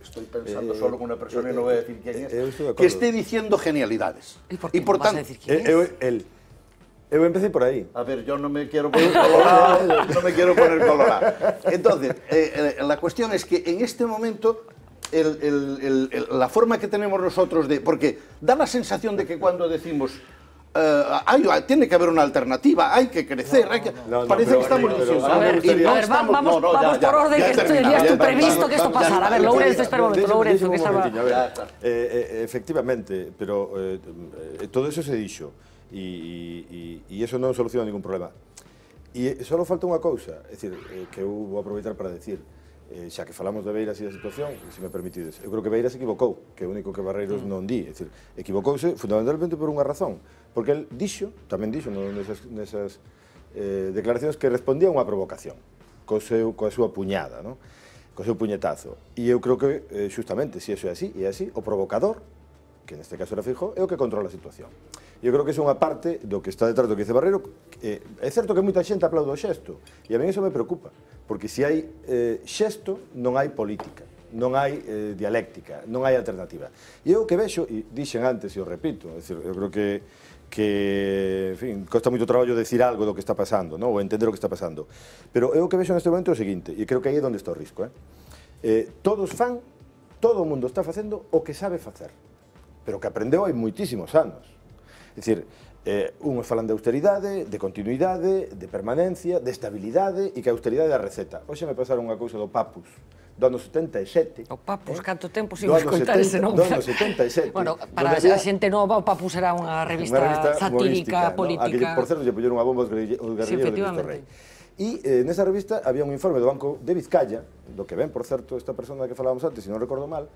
estoy pensando solo con una persona y no voy a decir quién es, que esté diciendo genialidades. ¿Y por tanto, vas a decir quién es? Eu empecé por aí. A ver, yo no me quiero poner colorado. Entonces, la cuestión es que en este momento la forma que tenemos nosotros de... Porque da la sensación de que cuando decimos tiene que haber una alternativa, hay que crecer, parece que estamos diciendo... A ver, vamos por orden, que esto ya es previsto que esto pasara. A ver, Lourenço, espera un momento, Lourenço, que estaba... Efectivamente, pero todo eso se dixo. E iso non soluciona ningún problema. E só falta unha cousa, é dicir, que eu vou aproveitar para decir, xa que falamos de Beiras e da situación, se me permitides, eu creo que Beiras se equivocou, que é o único que Barreiros non di, é dicir, equivocouse fundamentalmente por unha razón, porque el tamén dixo nesas declaracións que respondía a unha provocación, coa súa puñada, co seu puñetazo. E eu creo que, justamente, se iso é así, o provocador, que neste caso era Feijóo, é o que controla a situación. Eu creo que é unha parte do que está detrás do que dice Barreiro. É certo que moita xente aplaude o xesto, e a mí iso me preocupa, porque se hai xesto, non hai política, non hai dialéctica, non hai alternativa. E eu que vexo, e dixen antes, e o repito, eu creo que en fin, costa moito traballo decir algo do que está pasando, ou entender o que está pasando, pero eu que vexo neste momento é o seguinte, e creo que aí é onde está o risco. Todo o mundo está facendo o que sabe facer, pero que aprendeu hai moitísimos anos. É dicir, unhos falan de austeridade, de continuidade, de permanencia, de estabilidade, e que a austeridade é a receta. Hoxe me pasaron unha cousa do Papus, do ano 77. O Papus, canto tempo sigo escoitar ese nome? Do ano 77. Bueno, para a xente nova, o Papus era unha revista satírica, política. A que, por certo, lle polleron a bomba os guerrilleiros de Cristo Rei. E nesa revista había un informe do Banco de Vizcaya, do que ven, por certo, esta persona que falábamos antes, se non recordo mal,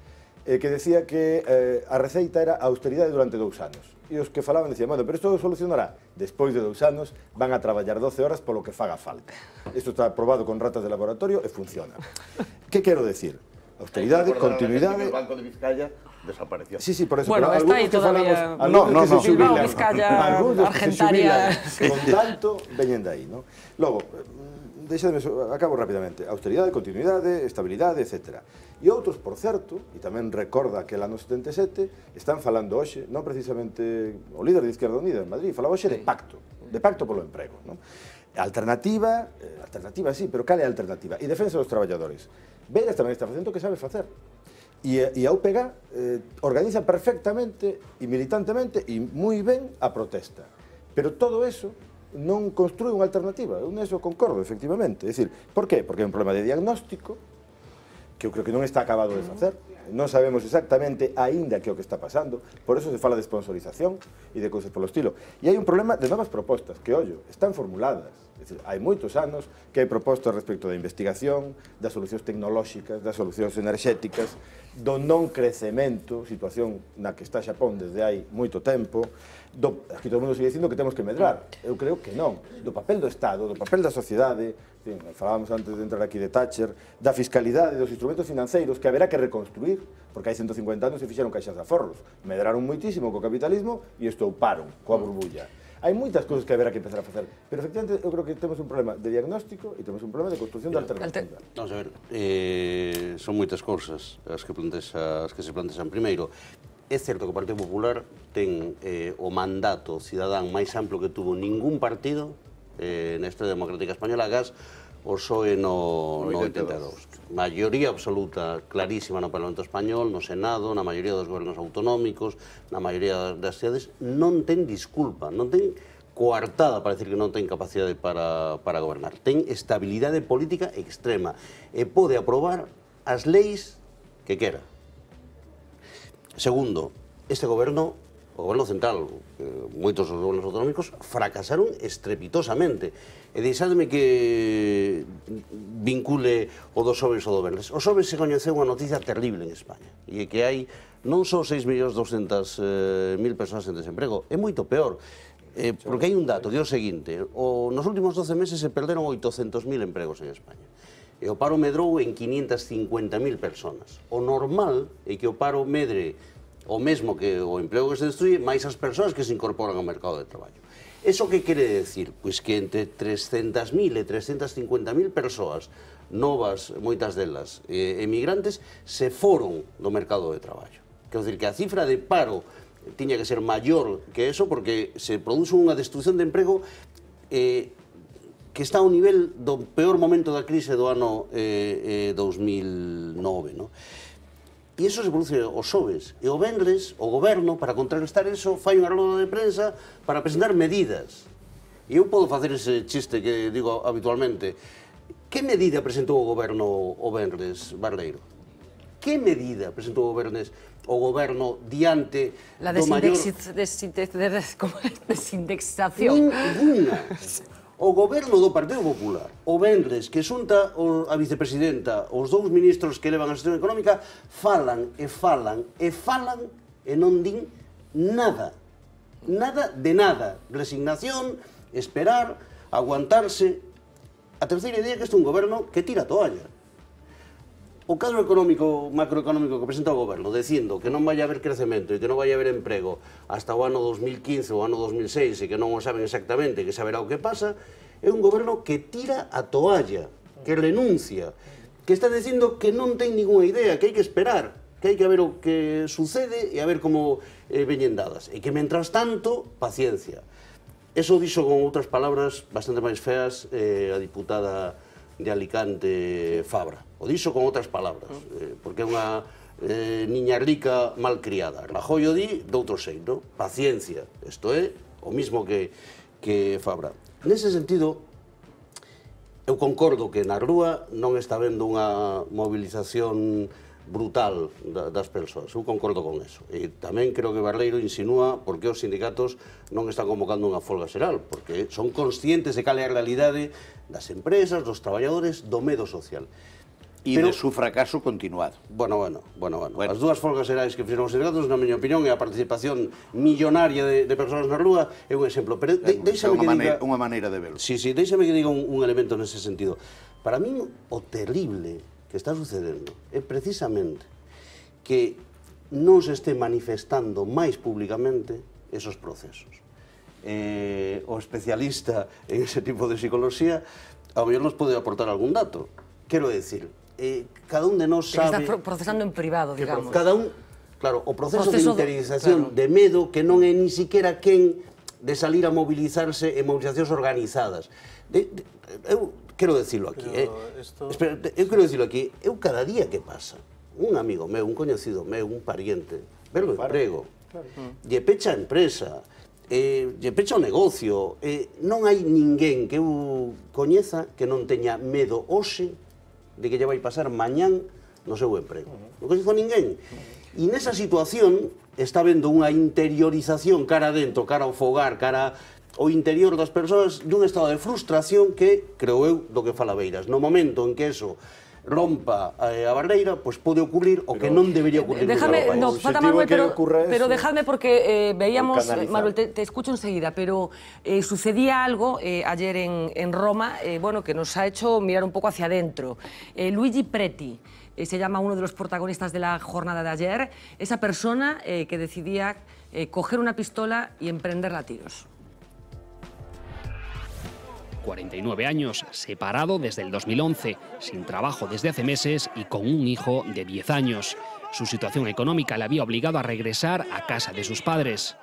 que decía que a receita era a austeridade durante 2 anos. E os que falaban decían, bueno, pero isto solucionará. Despois de 2 anos van a traballar 12 horas polo que faga falta. Isto está probado con ratas de laboratorio e funciona. Que quero decir? Austeridade, continuidade... El Banco de Vizcaya desapareció. Sí, por eso. Bueno, está aí todavía... No. Bilbao, Vizcaya, Argentaria... Con tanto, veñen de aí, non? Logo, acabo rapidamente. Austeridade, continuidade, estabilidade, etc. E outros, por certo, e tamén recorda que el ano 77, están falando hoxe, non precisamente o líder de Izquierda Unida en Madrid, falaba hoxe de pacto polo emprego. Alternativa sí, pero cal é a alternativa? E defensa dos traballadores. Beiras tamén está facendo o que sabe facer. E a UPG organiza perfectamente e militantemente e moi ben a protesta. Pero todo eso non construe unha alternativa. Eu neso concordo, efectivamente. É dicir, por qué? Porque é un problema de diagnóstico que eu creo que non está acabado de facer. Non sabemos exactamente aínda que é o que está pasando. Por eso se fala de sponsorización e de cousas polo estilo. E hai un problema de novas propostas que, ollo, están formuladas. É dicir, hai moitos anos que hai propostas respecto da investigación, das solucións tecnolóxicas, das solucións enerxéticas, do non crecemento, situación na que está Xapón desde hai moito tempo. Aquí todo o mundo sigue dicindo que temos que medrar. Eu creo que non. Do papel do Estado, do papel da sociedade, falábamos antes de entrar aquí de Thatcher, da fiscalidade, dos instrumentos financeiros que haberá que reconstruir, porque hai 150 anos se fixeron caixas de aforros, medraron moitísimo co capitalismo e estouparon coa burbulla. Hai moitas cousas que haberá que empezar a facer, pero efectivamente eu creo que temos un problema de diagnóstico e temos un problema de construcción de alternativa. Vamos a ver, son moitas cousas as que se plantexan. Primeiro, é certo que o Partido Popular ten o mandato cidadán máis amplo que tuvo ningún partido na historia democrática española, agás o PSOE no 82. Maioría absoluta clarísima no Parlamento Español, no Senado, na maioría dos gobernos autonómicos, na maioría das cidades, non ten disculpa, non ten coartada para decir que non ten capacidade para gobernar. Ten estabilidade política extrema e pode aprobar as leis que quera. Segundo, este goberno, o goberno central, moitos dos gobernos autonómicos, fracasaron estrepitosamente. E deixadme que vincule o dos xoves o do venres. O xoves se coñeceu unha noticia terrible en España, e que hai non só 6.200.000 persoas en desemprego, é moito peor. Porque hai un dato, que é o seguinte, nos últimos 12 meses se perderon 800.000 empregos en España. E o paro medrou en 550.000 personas. O normal é que o paro medre o mesmo que o emprego que se destruye, máis as persoas que se incorporan ao mercado de traballo. Eso que quere decir? Pois que entre 300.000 e 350.000 persoas novas, moitas delas emigrantes, se foron do mercado de traballo. Quer dizer que a cifra de paro tiña que ser maior que eso porque se produce unha destrucción de emprego que está ao nivel do peor momento da crise do ano 2009, non? E iso se produce os xoves. E o venres, o goberno, para contrarrestar eso, fai unha roda de prensa para presentar medidas. E eu podo facer ese chiste que digo habitualmente. Que medida presentou o goberno o venres, Barleiro? Que medida presentou o goberno diante do maior... desindexación. Ninguna. O goberno do Partido Popular, o venres, que xunta a vicepresidenta, os dous ministros que levan a xestión económica, falan e falan e falan e non din nada. Nada de nada. Resignación, esperar, aguantarse. A terceira idea é que este é un goberno que tira a toalla. O cadro económico, macroeconómico que presenta o goberno, dicindo que non vai haber crecemento e que non vai haber emprego hasta o ano 2015 ou o ano 2006 e que non o saben exactamente, que saberá o que pasa, é un goberno que tira a toalla, que renuncia, que está dicindo que non ten ninguna idea, que hai que esperar, que hai que ver o que sucede e a ver como veñen dadas. E que, mentras tanto, paciencia. Eso dixo con outras palabras bastante máis feas a diputada de Alicante, Fabra. O dixo con outras palabras, porque é unha niña rica mal criada. Rajoy o di de outro xeito, paciencia. Isto é o mismo que Fabra. Nese sentido, eu concordo que na rúa non está vendo unha movilización brutal das persoas. Eu concordo con eso. E tamén creo que Barleiro insinúa por que os sindicatos non están convocando unha folga xeral, porque son conscientes de cal é a realidade das empresas, dos traballadores, do medo social. E de su fracaso continuado. Bueno. As dúas folgas xerais que fixeron os sindicatos, na miña opinión, e a participación millonaria de persoas na rúa é un exemplo. Pero deixame que diga... Unha maneira de verlo. Sí, deixame que diga un elemento nese sentido. Para min, o terrible que está sucedendo é precisamente que non se este manifestando máis públicamente esos procesos. O especialista en ese tipo de psicología ao mellor nos pode aportar algún dato. Quero decir, cada un de nós sabe... Está procesando en privado, digamos. Cada un, claro, o proceso de interiorización de medo que non é ni siquiera quen de salir a mobilizarse en movilizacións organizadas. Eu quero decirlo aquí, eu quero decirlo aquí, eu cada día que pasa, un amigo meu, un coñecido meu, un pariente, verlo emprego, lle pecha a empresa, lle pecha o negocio, non hai ninguén que eu coñeza que non teña medo hoxe de que lle vai pasar mañán no seu emprego. Non coñezo ninguén. E nesa situación está vendo unha interiorización cara adentro, cara ao fogar, cara ao interior das persoas dun estado de frustración que, creo eu, do que fala Beiras. No momento en que eso rompa a barreira, pois pode ocurrir o que non debería ocurrir. Déjame, no, falta Manuel, pero dejadme porque veíamos, Manuel, te escucho enseguida, pero sucedía algo ayer en Roma, bueno, que nos ha hecho mirar un poco hacia adentro. Luigi Preti, se llama uno de los protagonistas de la jornada de ayer, esa persona que decidía coger una pistola y emprenderla a tiros. 49 años, separado desde el 2011, sin trabajo desde hace meses y con un hijo de 10 años. Su situación económica le había obligado a regresar a casa de sus padres.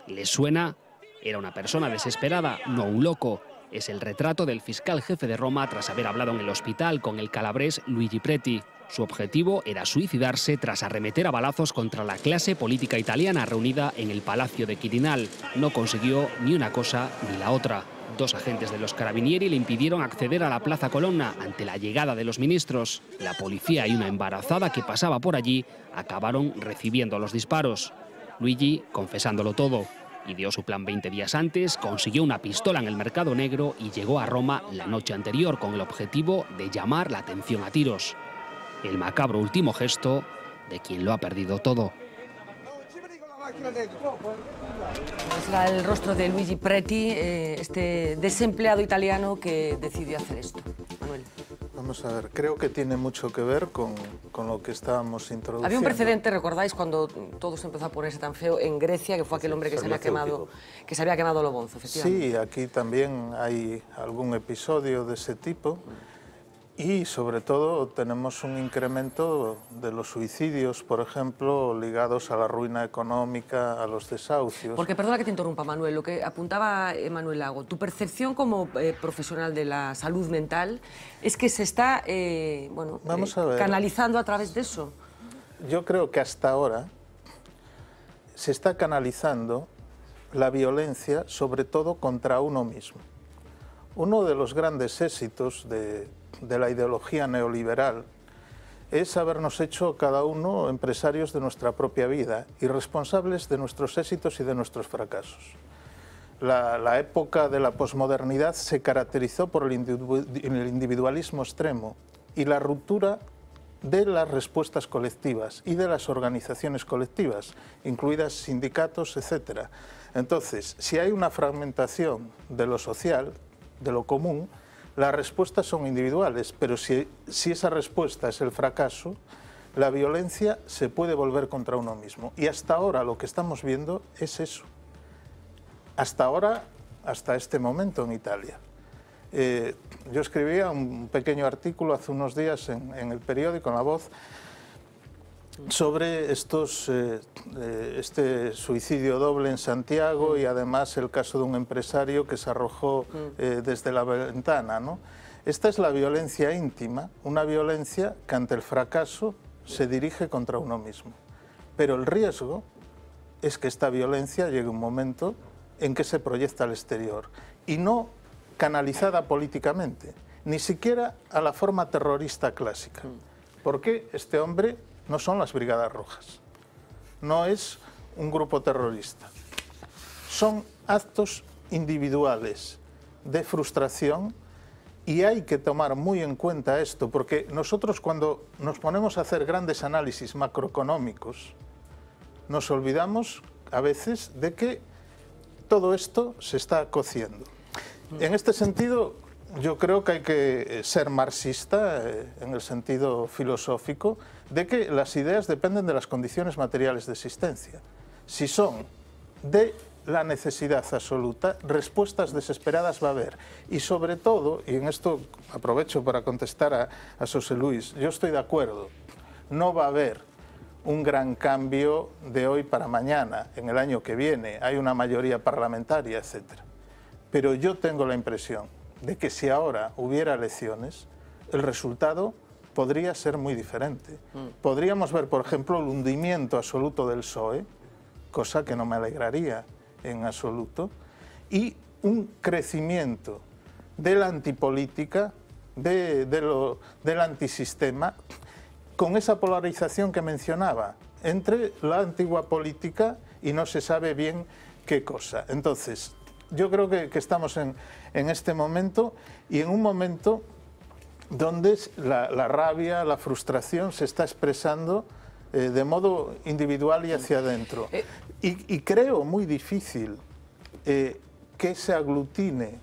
¿Les suena? Era una persona desesperada, no un loco. Es el retrato del fiscal jefe de Roma tras haber hablado en el hospital con el calabrés Luigi Preti. Su objetivo era suicidarse tras arremeter a balazos contra la clase política italiana reunida en el Palacio de Quirinal. No consiguió ni una cosa ni la otra. 2 agentes de los Carabinieri le impidieron acceder a la Plaza Colonna ante la llegada de los ministros. La policía y una embarazada que pasaba por allí acabaron recibiendo los disparos. Luigi, confesándolo todo, ideó su plan 20 días antes, consiguió una pistola en el mercado negro y llegó a Roma la noche anterior con el objetivo de llamar la atención a tiros. El macabro último gesto de quien lo ha perdido todo. Será el rostro de Luigi Preti, este desempleado italiano que decidió hacer esto. Manuel. Vamos a ver, creo que tiene mucho que ver con lo que estábamos introduciendo. Había un precedente, ¿recordáis, cuando todo se empezó a ponerse tan feo en Grecia, que fue aquel hombre que se había quemado lo bonzo, efectivamente? Sí, aquí también hay algún episodio de ese tipo. Y, sobre todo, tenemos un incremento de los suicidios, por ejemplo, ligados a la ruina económica, a los desahucios. Porque, perdona que te interrumpa, Manuel, lo que apuntaba Manuel Lago, tu percepción como profesional de la salud mental es que se está Vamos a ver. canalizando a través de eso. Yo creo que hasta ahora se está canalizando la violencia, sobre todo contra uno mismo. Uno de los grandes éxitos de la ideología neoliberal es habernos hecho cada uno empresarios de nuestra propia vida y responsables de nuestros éxitos y de nuestros fracasos. La época de la posmodernidad se caracterizó por el individualismo extremo y la ruptura de las respuestas colectivas y de las organizaciones colectivas, incluidas sindicatos, etc. Entonces, si hay una fragmentación de lo social, de lo común, las respuestas son individuales, pero si esa respuesta es el fracaso, la violencia se puede volver contra uno mismo. Y hasta ahora lo que estamos viendo es eso. Hasta ahora, hasta este momento en Italia. Yo escribía un pequeño artículo hace unos días en el periódico, en La Voz, sobre este suicidio doble en Santiago y además el caso de un empresario que se arrojó desde la ventana, ¿no? Esta es la violencia íntima, una violencia que ante el fracaso se dirige contra uno mismo. Pero el riesgo es que esta violencia llegue un momento en que se proyecta al exterior y no canalizada políticamente, ni siquiera a la forma terrorista clásica. Porque este hombre no son las Brigadas Rojas, no es un grupo terrorista. Son actos individuales de frustración y hay que tomar muy en cuenta esto, porque nosotros cuando nos ponemos a hacer grandes análisis macroeconómicos, nos olvidamos a veces de que todo esto se está cociendo. En este sentido, yo creo que hay que ser marxista en el sentido filosófico de que las ideas dependen de las condiciones materiales de existencia. Si son de la necesidad absoluta, respuestas desesperadas va a haber. Y sobre todo, y en esto aprovecho para contestar a José Luis, yo estoy de acuerdo, no va a haber un gran cambio de hoy para mañana, en el año que viene, hay una mayoría parlamentaria, etc. Pero yo tengo la impresión de que si ahora hubiera elecciones, el resultado podría ser muy diferente. Podríamos ver, por ejemplo, el hundimiento absoluto del PSOE, cosa que no me alegraría en absoluto, y un crecimiento de la antipolítica, del antisistema, con esa polarización que mencionaba, entre la antigua política y no se sabe bien qué cosa. Entonces, yo creo que estamos en este momento y en un momento donde la rabia, la frustración se está expresando de modo individual y hacia adentro. Y creo muy difícil que se aglutine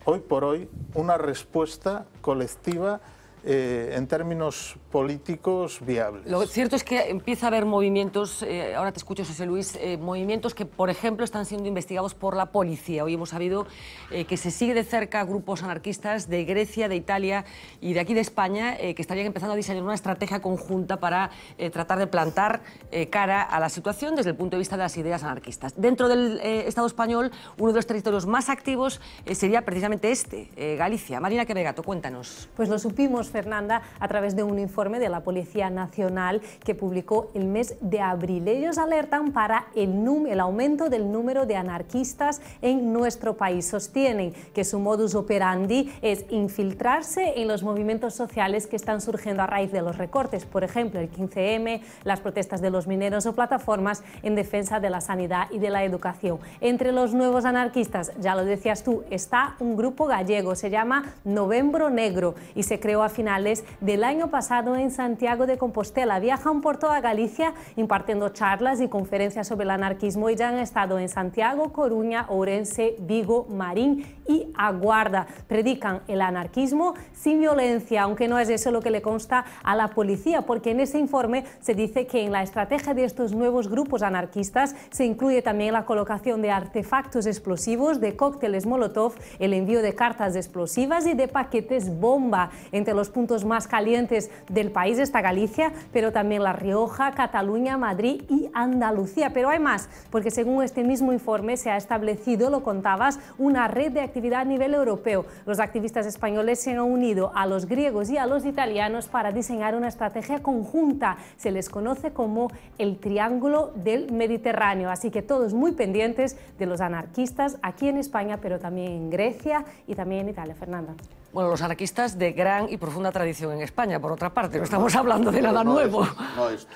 hoy por hoy una respuesta colectiva en términos políticos viables. Lo cierto es que empieza a haber movimientos, ahora te escucho, José Luis, movimientos que, por ejemplo, están siendo investigados por la policía. Hoy hemos sabido que se sigue de cerca grupos anarquistas de Grecia, de Italia y de aquí de España, que estarían empezando a diseñar una estrategia conjunta para tratar de plantar cara a la situación desde el punto de vista de las ideas anarquistas. Dentro del Estado español, uno de los territorios más activos sería precisamente este, Galicia. Marina Quevegato, cuéntanos. Pues lo supimos, Fernanda, a través de un informe de la Policía Nacional que publicó el mes de abril. Ellos alertan para el aumento del número de anarquistas en nuestro país. Sostienen que su modus operandi es infiltrarse en los movimientos sociales que están surgiendo a raíz de los recortes, por ejemplo, el 15M, las protestas de los mineros o plataformas en defensa de la sanidad y de la educación. Entre los nuevos anarquistas, ya lo decías tú, está un grupo gallego, se llama Novembro Negro y se creó a finales finales del año pasado en Santiago de Compostela. Viajan por toda Galicia impartiendo charlas y conferencias sobre el anarquismo y ya han estado en Santiago, Coruña, Ourense, Vigo, Marín y A Guarda. Predican el anarquismo sin violencia, aunque no es eso lo que le consta a la policía, porque en ese informe se dice que en la estrategia de estos nuevos grupos anarquistas se incluye también la colocación de artefactos explosivos, de cócteles Molotov, el envío de cartas explosivas y de paquetes bomba. Entre los puntos más calientes del país está Galicia, pero también La Rioja, Cataluña, Madrid y Andalucía. Pero hay más, porque según este mismo informe se ha establecido, lo contabas, una red de actividad a nivel europeo. Los activistas españoles se han unido a los griegos y a los italianos para diseñar una estrategia conjunta. Se les conoce como el Triángulo del Mediterráneo. Así que todos muy pendientes de los anarquistas aquí en España, pero también en Grecia y también en Italia. Fernanda. Bueno, los anarquistas de gran y profunda tradición en España, por otra parte, no estamos hablando de nada nuevo. No esto.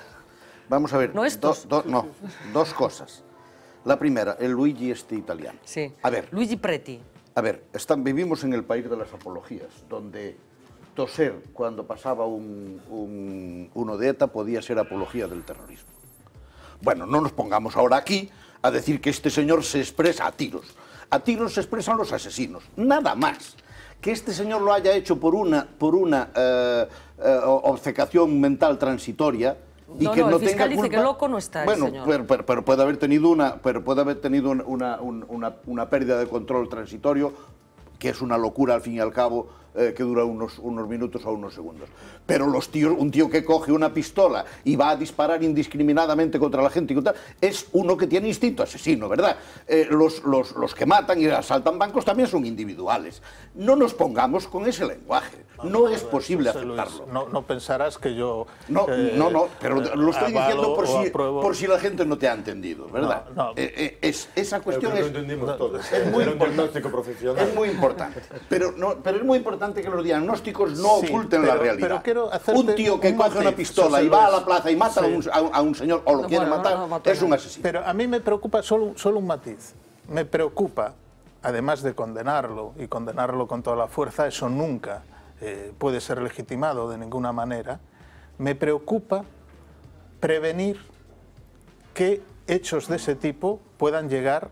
Vamos a ver, dos cosas. La primera, el Luigi italiano. Sí, a ver, Luigi Preti. A ver, vivimos en el país de las apologías, donde toser cuando pasaba uno de ETA podía ser apología del terrorismo. Bueno, no nos pongamos ahora aquí a decir que este señor se expresa a tiros. A tiros se expresan los asesinos, nada más. Que este señor lo haya hecho por una obcecación mental transitoria y que no el fiscal tenga culpa. dice que loco no está, bueno, el señor. pero puede haber tenido una pérdida de control transitorio, que es una locura al fin y al cabo, que dura unos minutos o unos segundos. Pero un tío que coge una pistola y va a disparar indiscriminadamente contra la gente y tal, es uno que tiene instinto asesino, ¿verdad? Los que matan y asaltan bancos también son individuales. No nos pongamos con ese lenguaje. No es posible aceptarlo. No pensarás que yo... No, pero lo estoy diciendo por si la gente no te ha entendido, ¿verdad? Esa cuestión es muy importante. Es muy importante. Pero es muy importante que los diagnósticos no oculten la realidad. Un tío que coge una pistola y va a la plaza y mata a un señor o lo quiere matar, es un asesino. Pero a mí me preocupa solo un matiz. Me preocupa, además de condenarlo y condenarlo con toda la fuerza, eso nunca puede ser legitimado de ninguna manera, me preocupa prevenir que hechos de ese tipo puedan llegar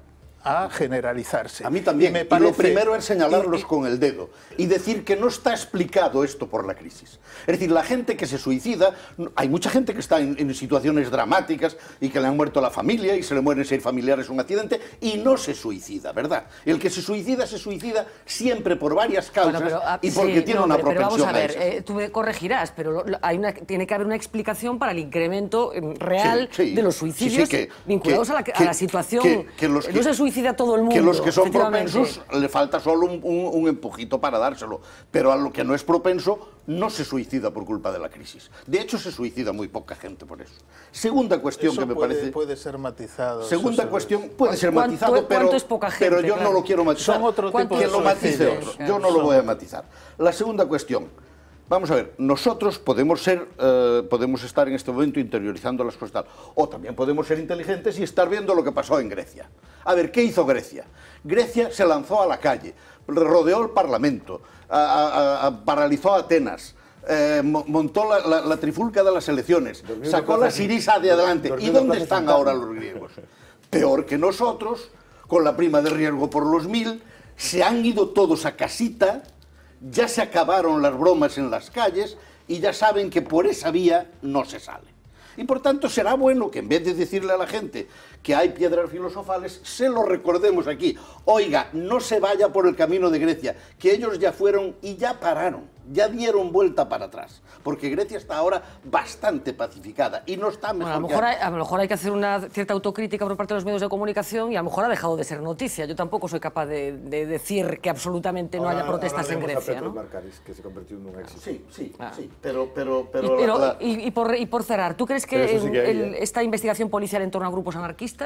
a generalizarse. A mí también. Y lo primero es señalarlos con el dedo y decir que no está explicado esto por la crisis. Es decir, la gente que se suicida, hay mucha gente que está en situaciones dramáticas y que le han muerto a la familia y se le mueren 6 familiares en un accidente y no se suicida, ¿verdad? El que se suicida siempre por varias causas y porque tiene una propensión a ver, tú me corregirás, pero tiene que haber una explicación para el incremento real de los suicidios vinculados a la situación. No se suicida a todo el mundo. Que los que son propensos le falta solo un empujito para dárselo, pero a lo que no es propenso no se suicida por culpa de la crisis. De hecho, se suicida muy poca gente por eso. Segunda cuestión que me parece... puede ser matizado. Segunda cuestión, puede ser matizado, pero yo no lo quiero matizar. Son otro tipo de suicidios. Yo no lo voy a matizar. La segunda cuestión. Vamos a ver, nosotros podemos estar en este momento interiorizando las cosas, o también podemos ser inteligentes y estar viendo lo que pasó en Grecia. A ver, ¿qué hizo Grecia? Grecia se lanzó a la calle, rodeó el Parlamento, paralizó a Atenas, montó la trifulca de las elecciones, sacó la Sirisa de adelante. ¿Y dónde están ahora los griegos? Peor que nosotros, con la prima de riesgo por los 1000, se han ido todos a casita. Ya se acabaron las bromas en las calles y ya saben que por esa vía no se sale. Y por tanto será bueno que en vez de decirle a la gente que hay piedras filosofales, se lo recordemos aquí. Oiga, no se vaya por el camino de Grecia, que ellos ya fueron y ya pararon, ya dieron vuelta para atrás, porque Grecia está ahora bastante pacificada y no está mejor. Bueno, a lo mejor hay que hacer una cierta autocrítica por parte de los medios de comunicación y a lo mejor ha dejado de ser noticia. Yo tampoco soy capaz de decir que absolutamente no haya protestas en Grecia, ¿no? Markaris, que se convirtió en un éxito. Sí, pero... Y por cerrar, ¿tú crees que esta investigación policial en torno a grupos anarquistas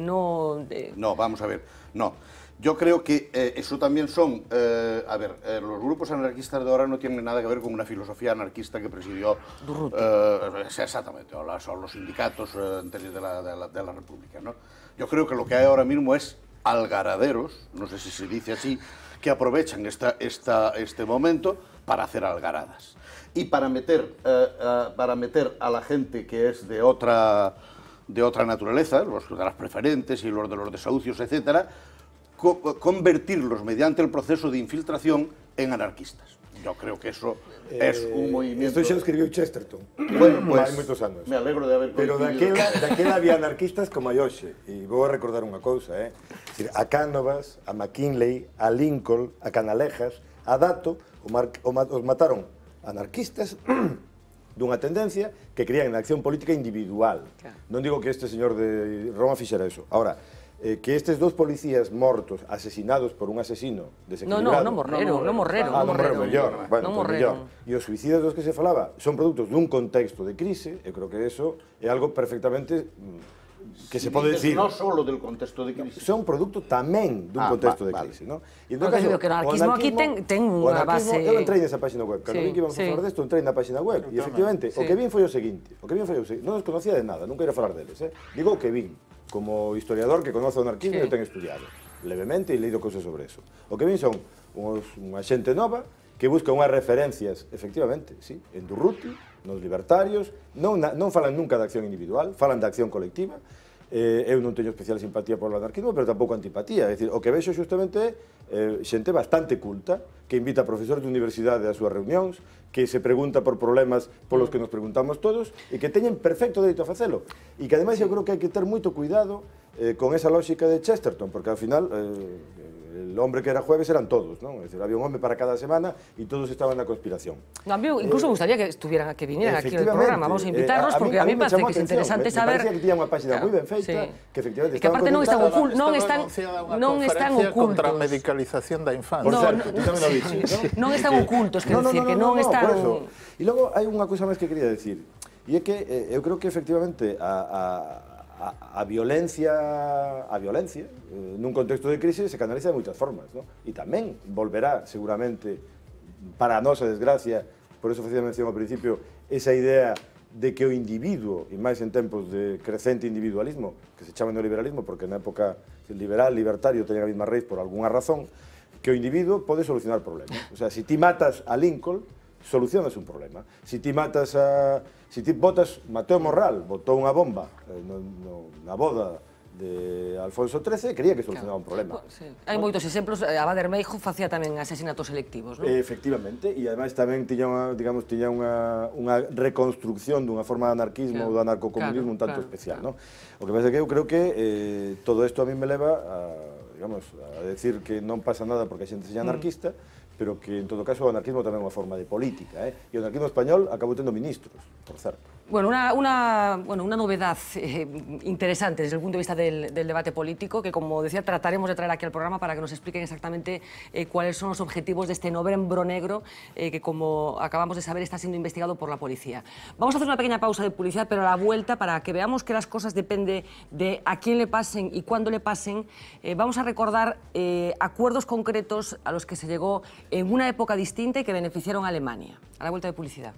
no... No, vamos a ver, no. Yo creo que eso también son... los grupos anarquistas de ahora no tienen nada que ver con una filosofía anarquista que presidió... exactamente, o los sindicatos anteriores de la República, ¿no? Yo creo que lo que hay ahora mismo es algaraderos, no sé si se dice así, que aprovechan este momento para hacer algaradas. Y para meter a la gente que es de otra naturaleza, los de las preferentes y los de los desahucios, etcétera, convertirlos mediante el proceso de infiltración en anarquistas. Yo creo que eso es un movimiento... Isto xa o escribiu Chesterton, bueno, pues, hai moitos anos. Me alegro de haber pero daquela había anarquistas como hai hoxe, e vou a recordar unha cousa, a Cánovas, a McKinley, a Lincoln, a Canalejas, a Dato, os mataron anarquistas dunha tendencia que creían na acción política individual. Non digo que este señor de Roma fixera eso. Ahora, que estes dos policías mortos, asesinados por un asesino desequilibrado... Non morreron. E os suicidas dos que se falaba son produtos dun contexto de crise, eu creo que eso é algo perfectamente que se pode decir... Non só del contexto de crise. Son produto tamén dun contexto de crise, non? E entón, caso, que o anarquismo aquí ten unha base... Eu entrei nesa página web, cando vi que íbamos a falar desto, entrei na página web, e efectivamente, o que vin foi o seguinte, non os conocía de nada, nunca ia falar deles, digo o que vin, como historiador que conoce o anarquismo e o ten estudiado levemente e leído cousas sobre eso. O que vin son unha xente nova que busca unhas referencias, efectivamente, sí, en Durruti, nos libertarios, non falan nunca de acción individual, falan de acción colectiva. Eu non teño especial simpatía por o anarquismo, pero tampouco antipatía. É dicir, o que vexo xustamente é xente bastante culta, que invita a profesores de universidade ás súas reunións, que se pregunta por problemas polos que nos preguntamos todos, e que teñen perfecto dereito a facelo. E que, ademais, eu creo que hai que ter moito cuidado con esa lógica de Chesterton, porque, ao final, el hombre que era jueves eran todos, non? É dicir, había un hombre para cada semana e todos estaban na conspiración. No, a mí incluso gustaría que vinieran aquí no programa, vamos a invitarlos, porque a mí me parece que é interesante saber... Me parecía que tiña unha página moi ben feita, que efectivamente estaban conectadas... Non están ocultos. Contra a medicalización da infancia. Por certo, tú tamén o dixes, non están ocultos, quero dicir, que non están... E logo hai unha cousa máis que quería decir, e é que eu creo que efectivamente a violencia nun contexto de crise se canaliza de moitas formas, non? E tamén volverá seguramente para a nosa desgracia, por eso facía mención ao principio, esa idea de que o individuo, e máis en tempos de crecente individualismo, que se chama neoliberalismo, porque na época liberal, libertario, teñen a mesma raíz por algunha razón, que o individuo pode solucionar problemas. O sea, se ti matas a Lincoln, solucionas un problema. Se ti matas a... Se ti botas... Mateo Morral botou unha bomba na boda de Alfonso XIII, quería que solucionaba un problema. Hai moitos exemplos, Abad Bermejo facía tamén asesinatos selectivos, non? Efectivamente, e ademais tamén tiña unha reconstrucción dunha forma de anarquismo ou de anarcocomunismo un tanto especial, non? O que pasa é que eu creo que todo isto a mí me leva a decir que non pasa nada porque a xente seña anarquista, pero que, en todo caso, o anarquismo tamén é unha forma de política, e o anarquismo español acabou tendo ministros, por certo. Bueno, una novedad interesante desde el punto de vista del debate político, que, como decía, trataremos de traer aquí al programa para que nos expliquen exactamente cuáles son los objetivos de este novembro negro que, como acabamos de saber, está siendo investigado por la policía. Vamos a hacer una pequeña pausa de publicidad, pero a la vuelta, para que veamos que las cosas dependen de a quién le pasen y cuándo le pasen, vamos a recordar acuerdos concretos a los que se llegó en una época distinta y que beneficiaron a Alemania. A la vuelta de publicidad.